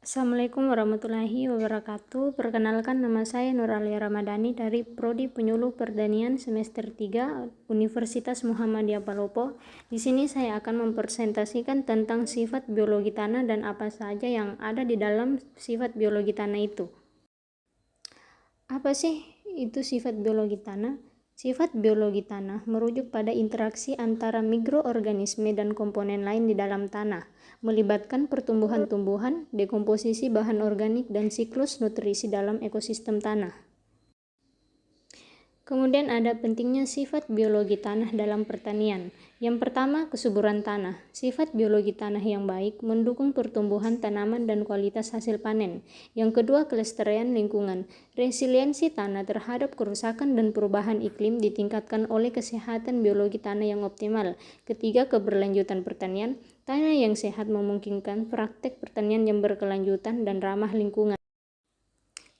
Assalamualaikum warahmatullahi wabarakatuh. Perkenalkan, nama saya Nuralia Ramadhani dari Prodi Penyuluh Pertanian semester 3 Universitas Muhammadiyah Palopo. Di sini saya akan mempresentasikan tentang sifat biologi tanah dan apa saja yang ada di dalam sifat biologi tanah itu. Apa sih itu sifat biologi tanah? Sifat biologi tanah merujuk pada interaksi antara mikroorganisme dan komponen lain di dalam tanah, melibatkan pertumbuhan tumbuhan, dekomposisi bahan organik, dan siklus nutrisi dalam ekosistem tanah. Kemudian ada pentingnya sifat biologi tanah dalam pertanian. Yang pertama, kesuburan tanah. Sifat biologi tanah yang baik mendukung pertumbuhan tanaman dan kualitas hasil panen. Yang kedua, kelestarian lingkungan. Resiliensi tanah terhadap kerusakan dan perubahan iklim ditingkatkan oleh kesehatan biologi tanah yang optimal. Ketiga, keberlanjutan pertanian. Tanah yang sehat memungkinkan praktek pertanian yang berkelanjutan dan ramah lingkungan.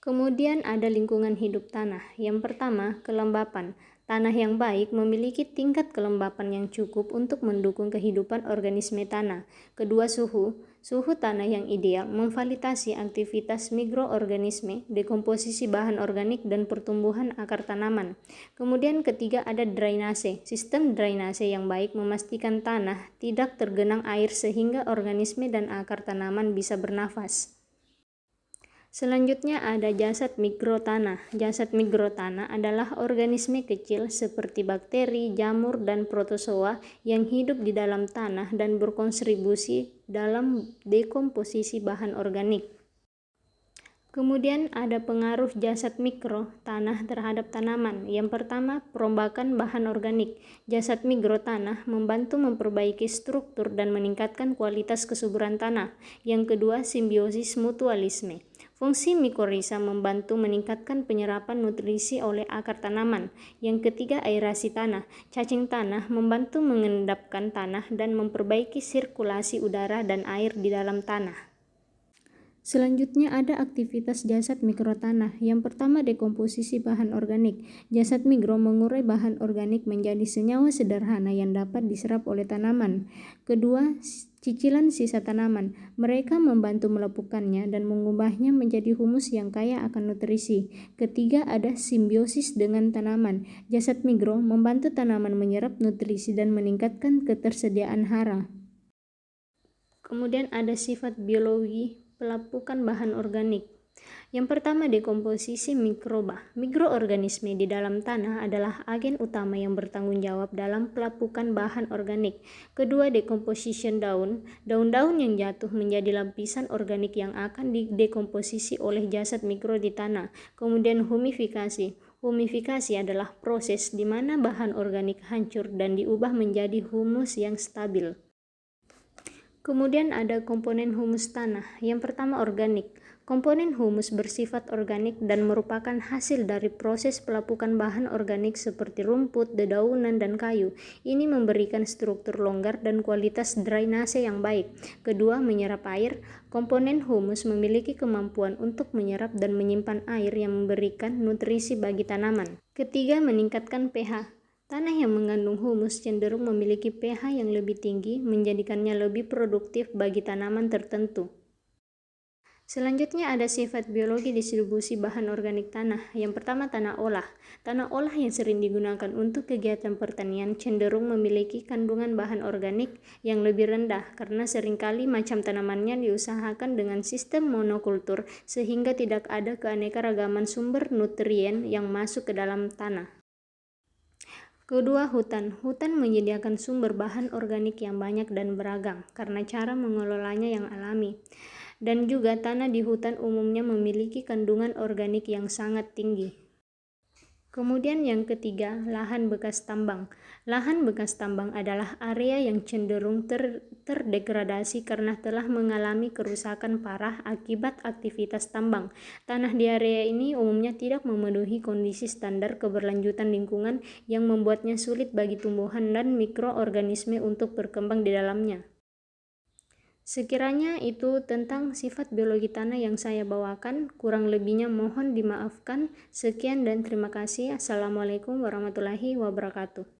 Kemudian ada lingkungan hidup tanah. Yang pertama, kelembapan. Tanah yang baik memiliki tingkat kelembapan yang cukup untuk mendukung kehidupan organisme tanah. Kedua, suhu. Suhu tanah yang ideal memfasilitasi aktivitas mikroorganisme, dekomposisi bahan organik, dan pertumbuhan akar tanaman. Kemudian ketiga, ada drainase. Sistem drainase yang baik memastikan tanah tidak tergenang air sehingga organisme dan akar tanaman bisa bernafas. Selanjutnya ada jasad mikrotanah. Jasad mikrotanah adalah organisme kecil seperti bakteri, jamur, dan protozoa yang hidup di dalam tanah dan berkontribusi dalam dekomposisi bahan organik. Kemudian ada pengaruh jasad mikro tanah terhadap tanaman. Yang pertama, perombakan bahan organik. Jasad mikro tanah membantu memperbaiki struktur dan meningkatkan kualitas kesuburan tanah. Yang kedua, simbiosis mutualisme. Fungsi mikoriza membantu meningkatkan penyerapan nutrisi oleh akar tanaman. Yang ketiga, aerasi tanah. Cacing tanah membantu mengendapkan tanah dan memperbaiki sirkulasi udara dan air di dalam tanah. Selanjutnya ada aktivitas jasad mikrotanah. Yang pertama, dekomposisi bahan organik. Jasad mikro mengurai bahan organik menjadi senyawa sederhana yang dapat diserap oleh tanaman. Kedua, cicilan sisa tanaman. Mereka membantu melepukannya dan mengubahnya menjadi humus yang kaya akan nutrisi. Ketiga, ada simbiosis dengan tanaman. Jasad mikro membantu tanaman menyerap nutrisi dan meningkatkan ketersediaan hara. Kemudian ada sifat biologi pelapukan bahan organik. Yang pertama, dekomposisi mikroba. Mikroorganisme di dalam tanah adalah agen utama yang bertanggung jawab dalam pelapukan bahan organik. Kedua, decomposition daun. Daun-daun yang jatuh menjadi lapisan organik yang akan didekomposisi oleh jasad mikro di tanah. Kemudian humifikasi. Humifikasi adalah proses di mana bahan organik hancur dan diubah menjadi humus yang stabil. Kemudian ada komponen humus tanah. Yang pertama, organik. Komponen humus bersifat organik dan merupakan hasil dari proses pelapukan bahan organik seperti rumput, dedaunan, dan kayu. Ini memberikan struktur longgar dan kualitas drainase yang baik. Kedua, menyerap air. Komponen humus memiliki kemampuan untuk menyerap dan menyimpan air yang memberikan nutrisi bagi tanaman. Ketiga, meningkatkan pH. Tanah yang mengandung humus cenderung memiliki pH yang lebih tinggi, menjadikannya lebih produktif bagi tanaman tertentu. Selanjutnya ada sifat biologi distribusi bahan organik tanah. Yang pertama, tanah olah. Tanah olah yang sering digunakan untuk kegiatan pertanian cenderung memiliki kandungan bahan organik yang lebih rendah karena seringkali macam tanamannya diusahakan dengan sistem monokultur sehingga tidak ada keanekaragaman sumber nutrien yang masuk ke dalam tanah. Kedua, hutan. Hutan menyediakan sumber bahan organik yang banyak dan beragam karena cara mengelolanya yang alami. Dan juga tanah di hutan umumnya memiliki kandungan organik yang sangat tinggi. Kemudian yang ketiga, lahan bekas tambang. Lahan bekas tambang adalah area yang cenderung terdegradasi karena telah mengalami kerusakan parah akibat aktivitas tambang. Tanah di area ini umumnya tidak memenuhi kondisi standar keberlanjutan lingkungan yang membuatnya sulit bagi tumbuhan dan mikroorganisme untuk berkembang di dalamnya. Sekiranya itu tentang sifat biologi tanah yang saya bawakan, kurang lebihnya mohon dimaafkan. Sekian dan terima kasih. Assalamualaikum warahmatullahi wabarakatuh.